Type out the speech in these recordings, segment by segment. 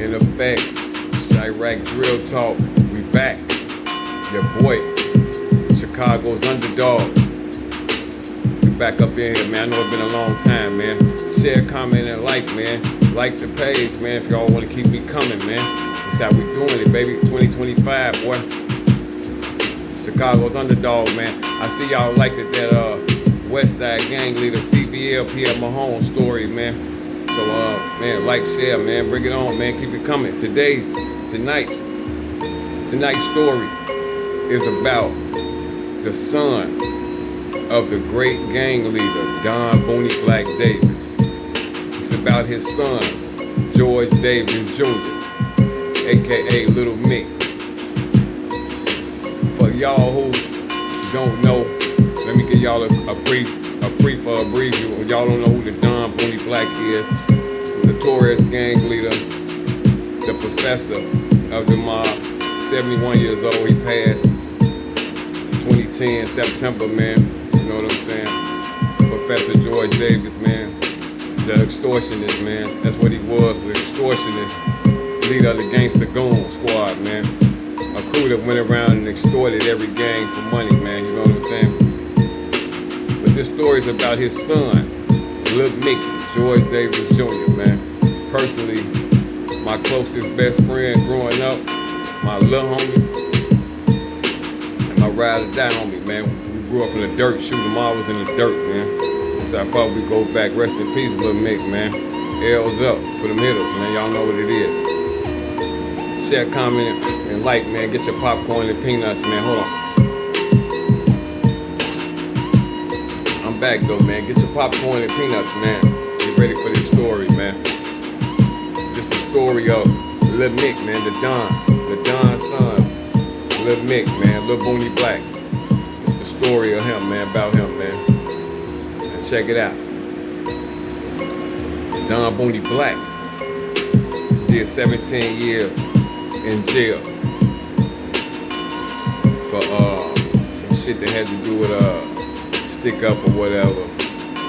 In effect, Chirac Drill Talk, we back. Your boy, Chicago's underdog. We back up in here, man. I know it's been a long time, man. Share, comment, and like, man. Like the page, man, if y'all want to keep me coming, man. That's how we doing it, baby. 2025, boy. Chicago's underdog, man. I see y'all liked it, that West Side gang leader, CBL, Pierre Mahone story, man. So, man, like, share, man. Bring it on, man. Keep it coming. Tonight's story is about the son of the great gang leader, Don Booney Black Davis. It's about his son, George Davis Jr., a.k.a. Little Mick. For y'all who don't know, let me give y'all a brief preview. Y'all don't know who the Don Booney Black is. It's a notorious gang leader, the professor of the mob, 71 years old. He passed 2010 September, man. You know what I'm saying? Professor George Davis, man. The extortionist, man. That's what he was, the extortionist. Leader of the Gangsta Goon Squad, man. A crew that went around and extorted every gang for money, man. You know what I'm saying? But this story is about his son, Lil Micky, George Davis Jr., man. Personally, my closest best friend growing up, my little homie, and my ride or die homie, man. We grew up in the dirt, shooting marbles in the dirt, man. That's how far we go back. Rest in peace, Lil Mick, man. L's up for them hitters, man. Y'all know what it is. Share, comment, and like, man. Get your popcorn and peanuts, man. Hold on. I'm back, though, man. Get your popcorn and peanuts, man. Get ready for this story, man. This is the story of Lil Mick, man. The Don son. Lil Mick, man. Lil Booney Black. It's the story of him, man. About him, man. Now check it out. Don Booney Black did 17 years in jail for some shit that had to do with stick up or whatever.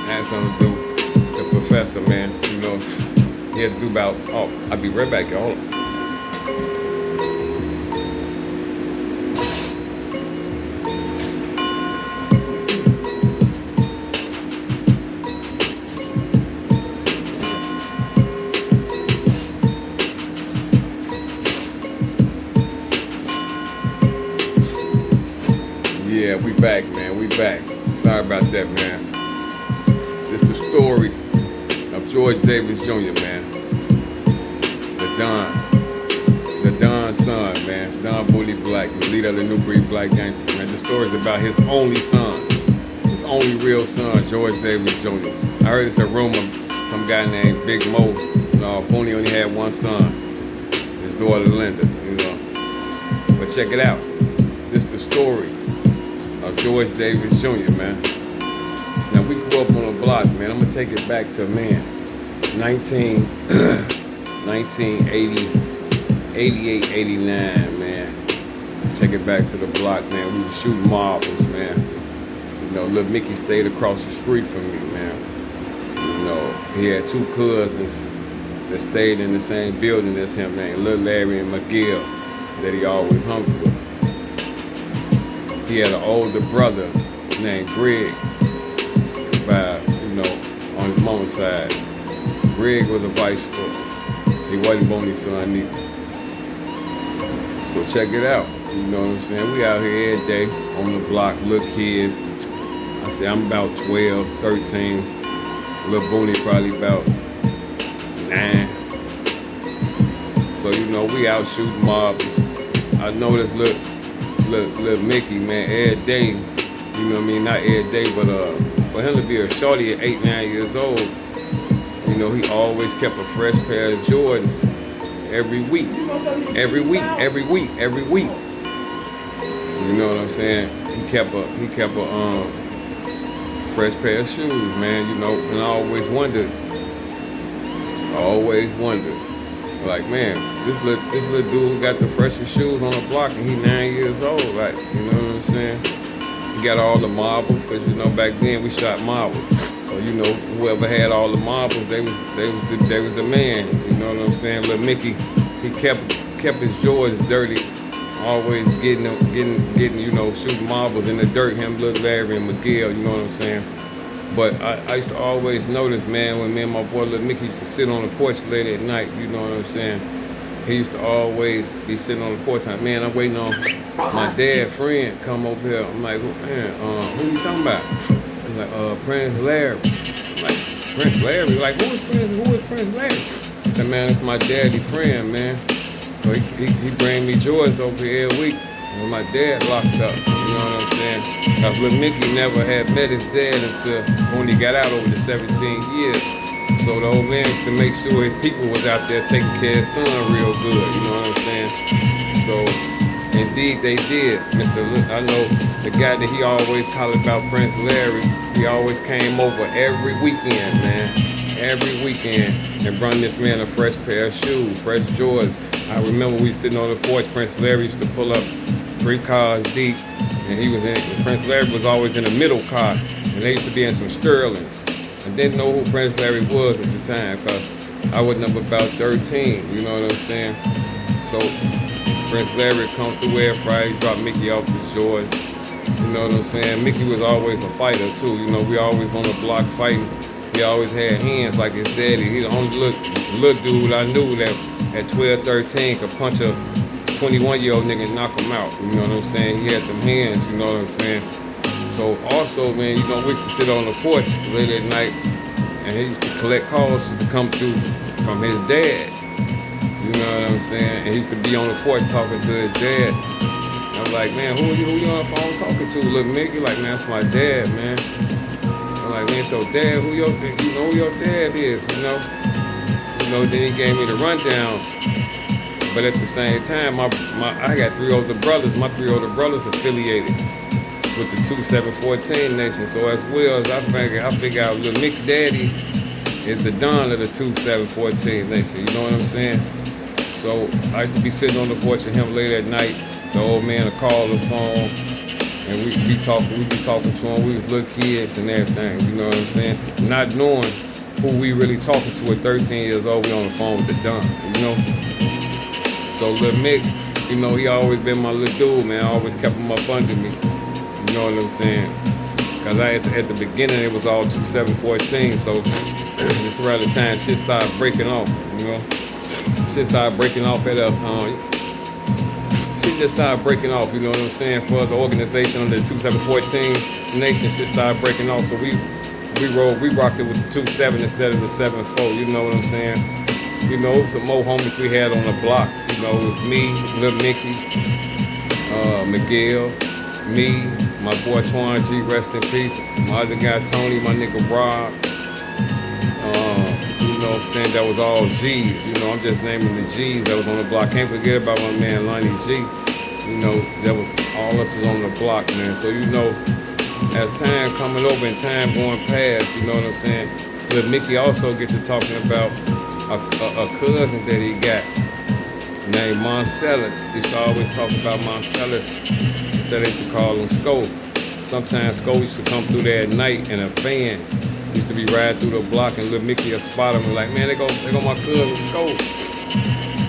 Had something to do with the professor, man. You know, he had to do about, I'll be right back, y'all. Yeah, we back, man. We back. Sorry about that, man. This is the story of George Davis Jr., man. The Don son, man. Don Booney Black, the leader of the new breed black gangsters, man. The story is about his only son, his only real son, George Davis Jr. I heard it's a rumor, some guy named Big Mo. No, Booney only had one son, his daughter Linda, you know. But check it out. This is the story of George Davis Jr., man. Now, we grew up on a block, man. I'm going to take it back to, man, 1980, 88, 89, man. Check it back to the block, man. We were shooting marbles, man. You know, Lil Micky stayed across the street from me, man. You know, he had two cousins that stayed in the same building as him, man. Lil Larry and McGill, that he always hung with. He had an older brother named Greg, by, you know, on his mom's side. Greg was a vice store. He wasn't Booney's son either. So check it out. You know what I'm saying? We out here every day on the block, little kids. I say I'm about 12, 13. Lil Booney probably about 9. So, you know, we out shooting marbles. I noticed Lil Micky, man, every day, you know what I mean? Not every day, but for him to be a shorty at 8, 9 years old, you know, he always kept a fresh pair of Jordans every week. Every week. You know what I'm saying? He kept a fresh pair of shoes, man, you know, and I always wondered, like, man, this little dude got the freshest shoes on the block and he 9 years old, like, you know what I'm saying? He got all the marbles, because, you know, back then we shot marbles. So, you know, whoever had all the marbles, they was the man. You know what I'm saying? Lil Micky he kept his drawers dirty, always getting, shooting marbles in the dirt. Him, Little Larry, and Miguel, you know what I'm saying? But I used to always notice, man, when me and my boy Little Micky used to sit on the porch late at night, you know what I'm saying? He used to always be sitting on the porch like, man, I'm waiting on my dad friend come over here. I'm like, man, who you talking about? I'm like, Prince Larry. I'm like, Prince Larry? Like, who is Prince Larry? He said, man, it's my daddy friend, man. So he bring me joys over here every week when my dad locked up, you know what I'm saying? Because Little Micky never had met his dad until when he got out over the 17 years. So the old man used to make sure his people was out there taking care of his son real good, you know what I'm saying? So, indeed they did. I know the guy that he always called about Prince Larry, he always came over every weekend, man. Every weekend, and brought this man a fresh pair of shoes, fresh Jordans. I remember we sitting on the porch, Prince Larry used to pull up 3 cars deep, and Prince Larry was always in the middle car, and they used to be in some Sterlings. I didn't know who Prince Larry was at the time, because I was number about 13, you know what I'm saying? So Prince Larry come through every Friday, dropped Micky off the shores, you know what I'm saying? Micky was always a fighter too, you know, we always on the block fighting. He always had hands like his daddy. He the only little dude I knew that at 12, 13 could punch a 21-year-old nigga and knock him out, you know what I'm saying? He had them hands, you know what I'm saying? So also, man, you know, we used to sit on the porch late at night, and he used to collect calls to come through from his dad. You know what I'm saying? And he used to be on the porch talking to his dad. I was like, man, who you on the phone talking to? Look, Micky, like, man, that's my dad, man. I'm like, man, so dad, who your dad is, you know? Then he gave me the rundown. But at the same time, I got 3 older brothers. My 3 older brothers affiliated with the 2714 Nation. So as well as I figure out Little Mick Daddy is the Don of the 2714 Nation. You know what I'm saying? So I used to be sitting on the porch with him late at night. The old man would call the phone, and we'd be talking to him. We was little kids and everything. You know what I'm saying? Not knowing who we really talking to at 13 years old. We on the phone with the Don. You know. So Little Mick, you know, he always been my little dude, man. I always kept him up under me. You know what I'm saying? Because at the beginning, it was all 2714, so it's around the time shit started breaking off, you know? Shit started breaking off shit just started breaking off, you know what I'm saying? For the organization under the 2714 Nation, shit started breaking off, so we rocked it with the 27 instead of the 74, you know what I'm saying? You know, some more homies we had on the block. You know, it was me, Little Micky, Miguel, me, my boy Twan G, rest in peace. My other guy Tony, my nigga Rob. You know what I'm saying? That was all G's. You know, I'm just naming the G's that was on the block. Can't forget about my man Lonnie G. You know, that was all us was on the block, man. So you know, as time coming over and time going past, you know what I'm saying? Little Micky also get to talking about a cousin that he got named Marcellus. He used to always talk about Marcellus. He said they used to call him Scope. Sometimes Scope used to come through there at night in a van. He used to be riding through the block and Little Micky would spot him and like, man, they go my cousin Scope.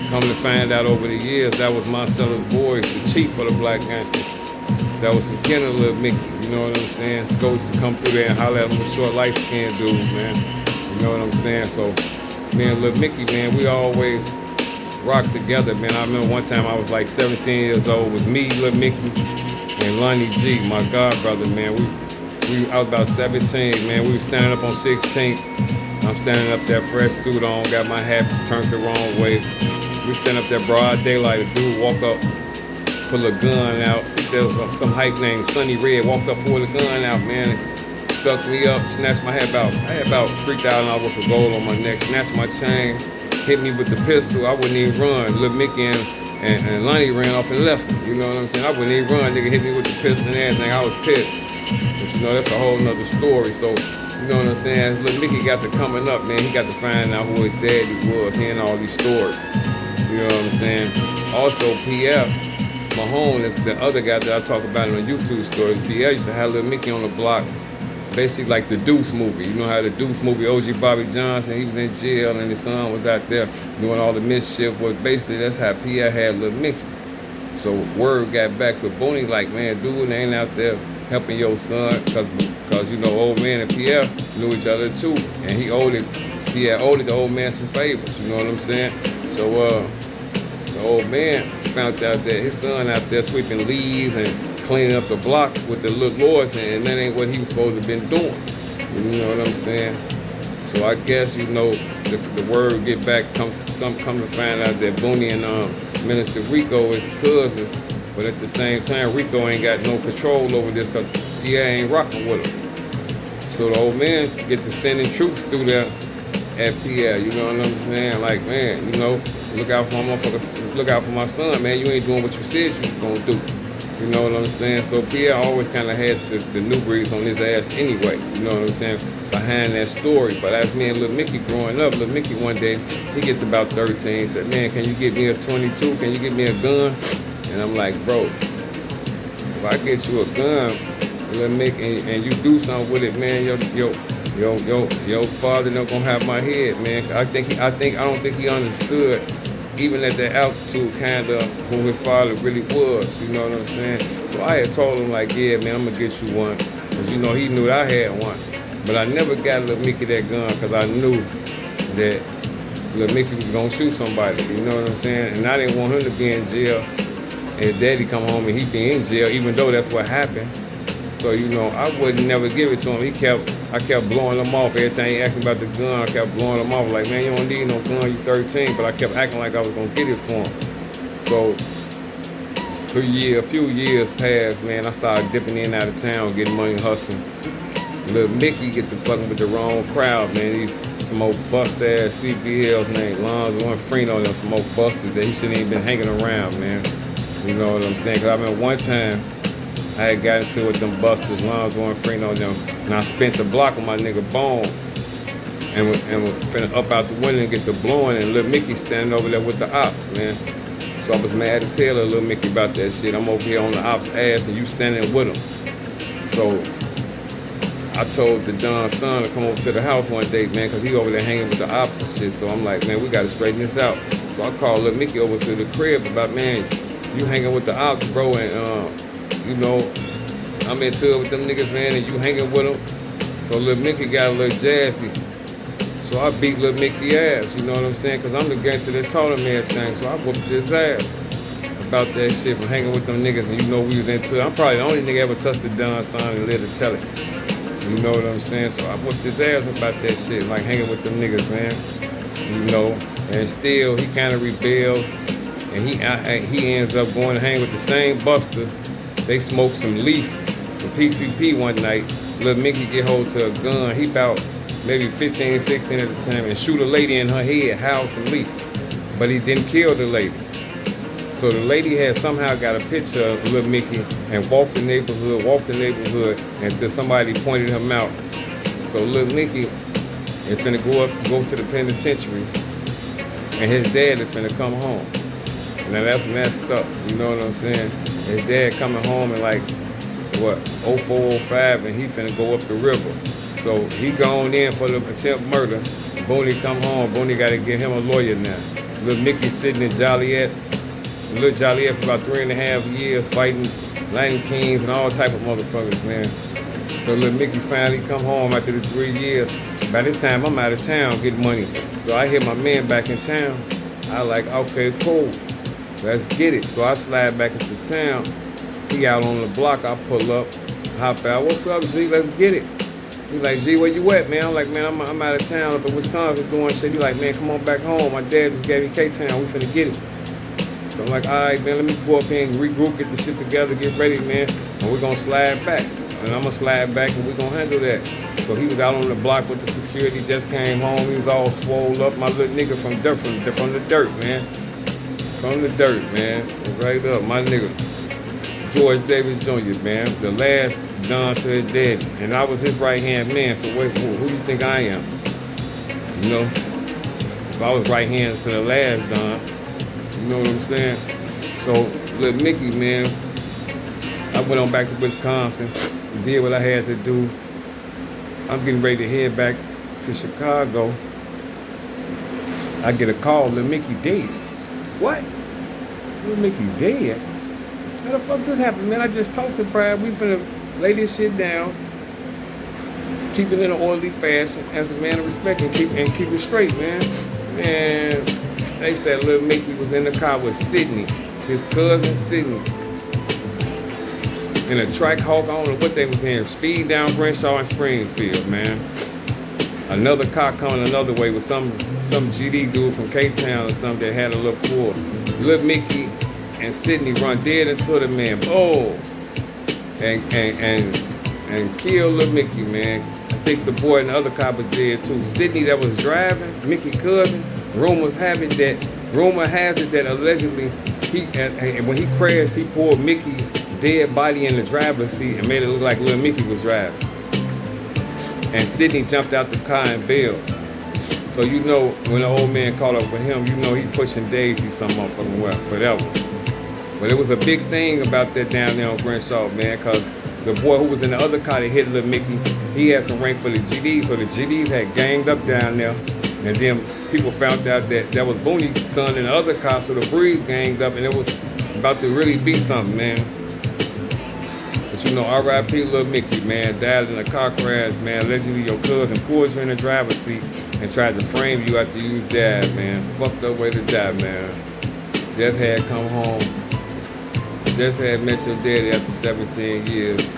Come to find out over the years, that was Marcellus Boys, the chief of the black gangsters. That was some kin of Little Micky, you know what I'm saying? Scope used to come through there and holler at him with short light-skinned dudes, man. You know what I'm saying? So me and Little Micky, man, we always rocked together, man. I remember one time I was like 17 years old. It was me, Little Micky, and Lonnie G, my god brother, man. I was about 17, man. We were standing up on 16th. I'm standing up there, fresh suit on, got my hat turned the wrong way. We standing up there broad daylight. A dude walk up, pull a gun out. I think there was some hype named Sonny Red. Walked up, pulled a gun out, man. Stuck me up, snatched my head out. I had about $3,000 worth of gold on my neck, snatched my chain, hit me with the pistol. I wouldn't even run. Little Micky and Lonnie ran off and left me. You know what I'm saying? I wouldn't even run. Nigga hit me with the pistol and everything. I was pissed. But you know, that's a whole nother story. So, you know what I'm saying? Little Micky got to coming up, man. He got to find out who his daddy was, hearing all these stories. You know what I'm saying? Also, PF Mahone is the other guy that I talk about in the HOODSTORY. PF used to have Little Micky on the block basically like the Deuce movie. You know how the Deuce movie, OG Bobby Johnson, he was in jail and his son was out there doing all the mischief. Well, basically that's how Pierre had Lil Micky. So word got back to Booney like, man, dude ain't out there helping your son, cause you know old man and Pierre knew each other too, and Pierre owed the old man some favors. You know what I'm saying? So the old man found out that his son out there sweeping leaves and cleaning up the block with the little lords, and that ain't what he was supposed to have been doing. You know what I'm saying? So I guess, you know, the word get back, come to find out that Booney and Minister Rico is cousins, but at the same time, Rico ain't got no control over this because Pierre ain't rocking with him. So the old man get to sending troops through there at Pierre, you know what I'm saying? Like, man, you know, look out for my motherfucker, look out for my son, man. You ain't doing what you said you was gonna do. You know what I'm saying? So Pierre always kind of had the new breeds on his ass anyway. You know what I'm saying? Behind that story. But as me and Lil Micky growing up, Lil Micky one day, he gets about 13, said, man, can you get me a 22? Can you get me a gun? And I'm like, bro, if I get you a gun, Lil Micky, and you do something with it, man, your father not gonna have my head, man. I don't think he understood, even at that altitude, kind of who his father really was. You know what I'm saying? So I had told him like, yeah, man, I'm gonna get you one, cause you know he knew that I had one. But I never got Lil Micky that gun, cause I knew that Lil Micky was gonna shoot somebody. You know what I'm saying? And I didn't want him to be in jail, and daddy come home and he be in jail, even though that's what happened. So, you know, I would never give it to him. I kept blowing him off. Every time he asked me about the gun, I kept blowing him off. Like, man, you don't need no gun, you 13. But I kept acting like I was gonna get it for him. So, a few years passed, man. I started dipping in and out of town, getting money, hustling. Lil Micky get to fucking with the wrong crowd, man. These some old bust-ass CBLs named Lonzo and Freno, them some old busters that he shouldn't even been hanging around, man. You know what I'm saying? Cause I remember one time, I had got into it with them busters, Lonzo and Freno, them, and I spent the block with my nigga Bone, and we finna up out the window and get the blowing, and Lil Micky standing over there with the ops, man. So I was mad as hell at Lil Micky about that shit. I'm over here on the ops' ass, and you standing with him. So I told the Don's son to come over to the house one day, man, because he over there hanging with the ops and shit. So I'm like, man, we got to straighten this out. So I called Lil Micky over to the crib about, man, you hanging with the ops, bro, and you know, I'm into it with them niggas, man, and you hanging with them. So Lil Micky got a little jazzy. So I beat Lil Micky ass, you know what I'm saying? Because I'm the gangster that taught him everything. So I whooped his ass about that shit from hanging with them niggas. And you know we was into it. I'm probably the only nigga ever touched the Don son and let to tell it. You know what I'm saying? So I whooped his ass about that shit, like hanging with them niggas, man. You know, and still he kind of rebelled. And he ends up going to hang with the same busters. They smoked some leaf, some PCP one night. Lil Micky get hold to a gun. He about maybe 15, 16 at the time, and shoot a lady in her head, howl some leaf. But he didn't kill the lady. So the lady had somehow got a picture of Lil Micky and walked the neighborhood until somebody pointed him out. So Lil Micky is finna go to the penitentiary, and his dad is finna come home. Now that's messed up, you know what I'm saying? His dad coming home in like, what, 04, 05, and he finna go up the river. So he gone in for the attempt murder. Booney come home. Booney gotta get him a lawyer now. Lil Micky sitting in Joliet. Lil Joliet for about 3.5 years fighting Latin Kings and all type of motherfuckers, man. So Lil Micky finally come home after the 3 years. By this time, I'm out of town getting money. So I hear my man back in town. I like, okay, cool. Let's get it. So I slide back into town. He out on the block. I pull up, hop out. What's up, G? Let's get it. He's like, G, where you at, man? I'm like, man, I'm out of town up in Wisconsin doing shit. He like, man, come on back home. My dad just gave me K-Town. We finna get it. So I'm like, all right, man, let me go up here and regroup, get the shit together, get ready, man. And we're gonna slide back. And I'm gonna slide back and we're gonna handle that. So he was out on the block with the security, just came home. He was all swole up. My little nigga from the dirt, man. From the dirt, man. Right up, my nigga. George Davis Jr., man. The last Don to his daddy. And I was his right-hand man, so who do you think I am? You know? If I was right-hand to the last Don, you know what I'm saying? So, Lil Micky, man, I went on back to Wisconsin, did what I had to do. I'm getting ready to head back to Chicago. I get a call, Lil Micky dead. What? Lil Micky dead? How the fuck this happened, man? I just talked to Brad. We finna lay this shit down, keep it in an orderly fashion as a man of respect, and keep it straight, man. Man, they said Lil Micky was in the car with Sydney, his cousin Sydney, in a trike hawk. I don't know what they was in. Speed down Crenshaw and Springfield, man. Another car coming another way with some GD dude from K-Town or something that had a little pool. Lil Micky and Sydney run dead into the man. Oh, and kill Lil Micky, man. I think the boy in the other car was dead too. Sydney that was driving, Micky cousin. Rumor has it that allegedly and when he crashed, he pulled Micky's dead body in the driver's seat and made it look like Lil Micky was driving. And Sydney jumped out the car and bailed. So you know when the old man caught up with him, you know he pushing Daisy some motherfucking well, forever. But it was a big thing about that down there on Crenshaw, man, because the boy who was in the other car that hit Lil Micky, he had some rank for the GDs, so the GDs had ganged up down there. And then people found out that was Booney's son in the other car, so the Breeze ganged up, and it was about to really be something, man. But you know, R.I.P. Lil Micky, man, died in a car crash, man. Allegedly your cousin pulled you in the driver's seat and tried to frame you after you died, man. Fucked up way to die, man. Just had come home. Just had met your daddy after 17 years.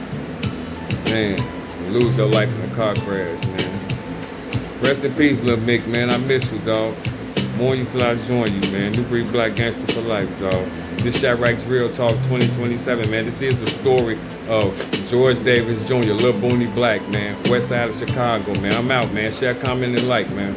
Man, you lose your life in a car crash, man. Rest in peace, Lil Mick, man. I miss you, dog. More you till I join you, man. New breed black gangster for life, dog. This Shot Racks Real Talk 2027, man. This is the story of George Davis Jr., Lil Booney Black, man. West side of Chicago, man. I'm out, man. Share, comment, and like, man.